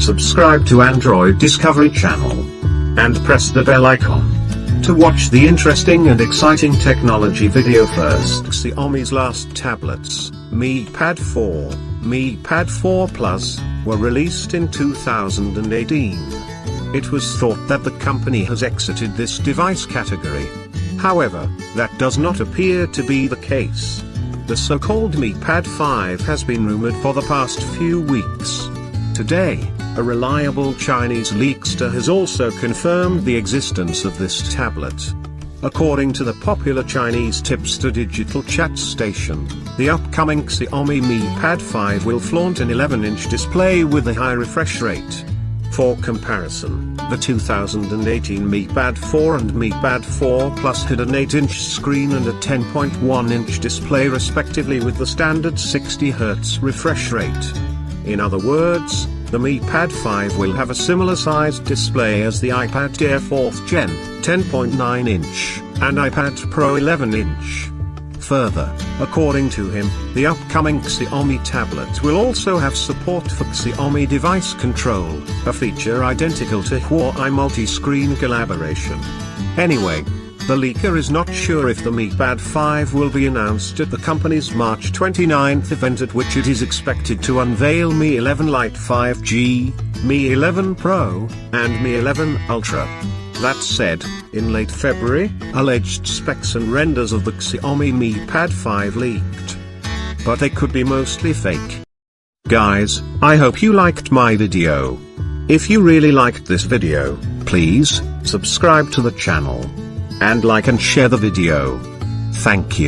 subscribe to Android Discovery Channel. And press the bell icon to watch the interesting and exciting technology video first. Xiaomi's last tablets, Mi Pad 4, Mi Pad 4 Plus, were released in 2018. It was thought that the company has exited this device category. However, that does not appear to be the case. The so-called Mi Pad 5 has been rumored for the past few weeks. Today, a reliable Chinese leakster has also confirmed the existence of this tablet. According to the popular Chinese tipster digital chat station, the upcoming Xiaomi Mi Pad 5 will flaunt an 11-inch display with a high refresh rate. For comparison, the 2018 Mi Pad 4 and Mi Pad 4 Plus had an 8-inch screen and a 10.1-inch display respectively with the standard 60Hz refresh rate. In other words, the Mi Pad 5 will have a similar sized display as the iPad Air 4th Gen, 10.9-inch, and iPad Pro 11-inch. Further, according to him, the upcoming Xiaomi tablet will also have support for Xiaomi Device Control, a feature identical to Huawei multi-screen collaboration. Anyway, the leaker is not sure if the Mi Pad 5 will be announced at the company's March 29th event, at which it is expected to unveil Mi 11 Lite 5G, Mi 11 Pro, and Mi 11 Ultra. That said, in late February, alleged specs and renders of the Xiaomi Mi Pad 5 leaked. But they could be mostly fake. Guys, I hope you liked my video. If you really liked this video, please subscribe to the channel. And like and share the video. Thank you.